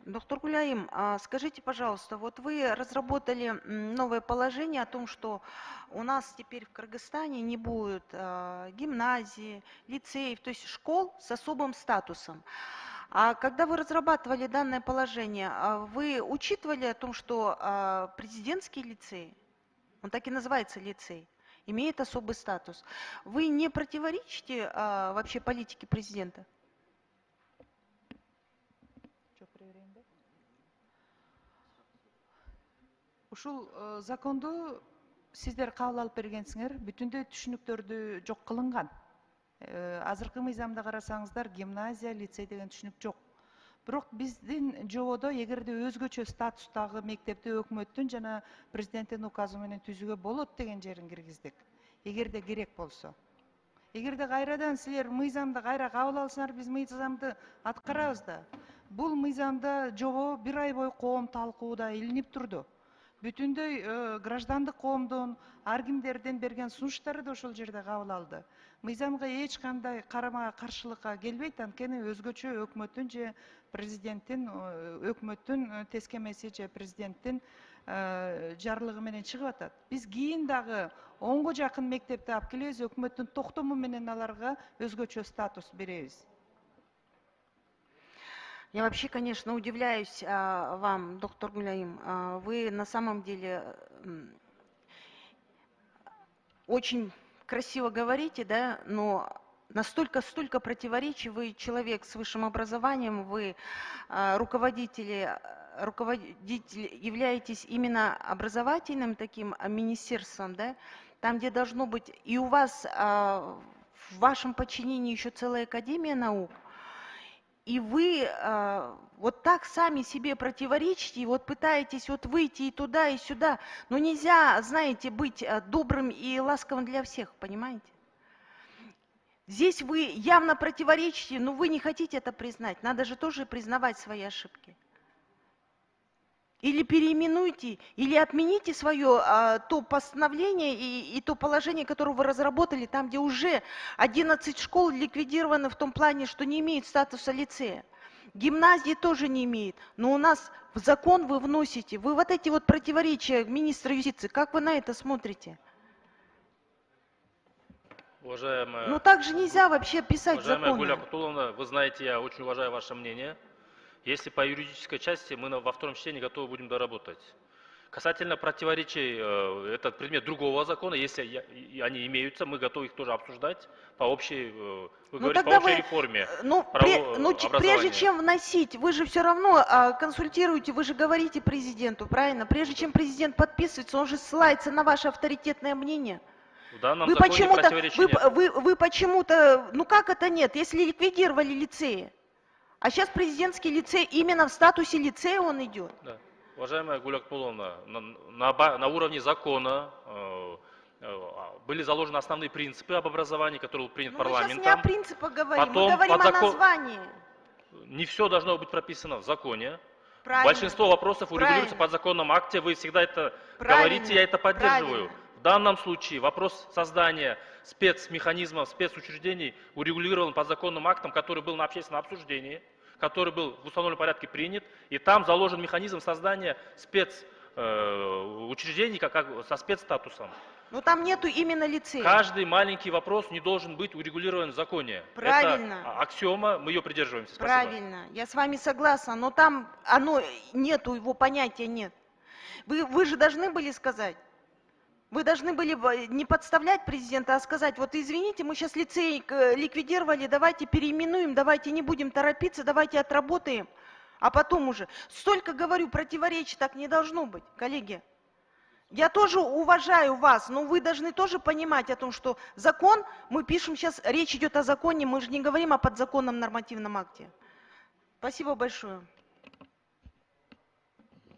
Доктор Гуляим, скажите, пожалуйста, вот вы разработали новое положение о том, что у нас теперь в Кыргызстане не будет гимназий, лицеев, то есть школ с особым статусом. А когда вы разрабатывали данное положение, вы учитывали о том, что президентский лицей, он так и называется лицей, имеет особый статус. Вы не противоречите вообще политике президента? Ушул законду сиздер кабыл алып бергенсиңер, бүтүндөй түшүнүктөрдү жок кылынган. Азыркы мыйзамда карасаңыздар, гимназия, лицей деген түшүнүк жок. Бирок биздин жободо эгерде өзгөчө статустагы мектепти өкмөттүн жана президенттин указы менен түзүүгө болот деген жерин киргиздик. Эгерде керек болсо. Эгерде кайрадан силер мыйзамды кайра кабыл алсаңар, биз мыйзамды аткарабыз да. Бул мыйзамда жобо бир ай бою коом талкууда илинип турду. Бүтүндөй граждандык коомдун, ар кимдердин берген сунуштары да ошол жерде кабыл алды. Мыйзамга эч кандай карама каршылыкка келбейт, анткени өзгөчө өкмөттүн же президенттин, өкмөттүн тескемеси же президенттин жарлыгы менен чыгып атат. Биз кийин дагы 10го жакын мектепти алып келебиз, өкмөттүн токтому менен аларга өзгөчө статус беребиз. Я вообще, конечно, удивляюсь вам, доктор Гуляим. Вы на самом деле очень красиво говорите, да, но столько противоречий. Вы человек с высшим образованием, вы руководитель, являетесь именно образовательным таким министерством, да, там, где должно быть, и у вас в вашем подчинении еще целая академия наук. И вы вот так сами себе противоречите, и вот пытаетесь вот выйти и туда, и сюда. Но нельзя, знаете, быть добрым и ласковым для всех, понимаете? Здесь вы явно противоречите, но вы не хотите это признать. Надо же тоже признавать свои ошибки. Или переименуйте, или отмените свое то постановление и то положение, которое вы разработали, там, где уже 11 школ ликвидированы в том плане, что не имеют статуса лицея. Гимназии тоже не имеют. Но у нас в закон вы вносите. Вы вот эти вот противоречия министра юстиции, как вы на это смотрите? Уважаемая, ну так же нельзя вообще писать уважаемая законы. Гуля Кутуловна, вы знаете, я очень уважаю ваше мнение. Если по юридической части, мы во втором чтении готовы будем доработать. Касательно противоречий, это предмет другого закона. Если они имеются, мы готовы их тоже обсуждать по общей, вы говорите, по общей реформе прежде чем вносить, вы же все равно консультируете, вы же говорите президенту, правильно? Прежде чем президент подписывается, он же ссылается на ваше авторитетное мнение. В данном законе противоречий нет. Вы почему-то, ну как это нет, если ликвидировали лицеи? А сейчас президентский лицей, именно в статусе лицея он идет. Да. Уважаемая Гуля Кутуловна, на уровне закона были заложены основные принципы об образовании, которые был принят парламентом. Мы сейчас не о принципах говорим, Потом мы говорим о названии. Не все должно быть прописано в законе. Правильно. Большинство вопросов урегулируется по законном акте, вы всегда это говорите, я это поддерживаю. Правильно. В данном случае вопрос создания спецмеханизмов, спецучреждений урегулирован по законным актам, который был на общественном обсуждении, который был в установленном порядке принят, и там заложен механизм создания спецучреждений со спецстатусом. Но там нету именно лицея. Каждый маленький вопрос не должен быть урегулирован в законе. Правильно. Это аксиома, мы ее придерживаемся. Спасибо. Правильно, я с вами согласна, но там нету, его понятия нет. Вы же должны были сказать. Вы должны были не подставлять президента, а сказать, вот извините, мы сейчас лицей ликвидировали, давайте переименуем, давайте не будем торопиться, давайте отработаем. А потом уже. Столько, говорю, противоречий так не должно быть, коллеги. Я тоже уважаю вас, но вы должны тоже понимать о том, что закон, мы пишем сейчас, речь идет о законе, мы же не говорим о подзаконном нормативном акте. Спасибо большое.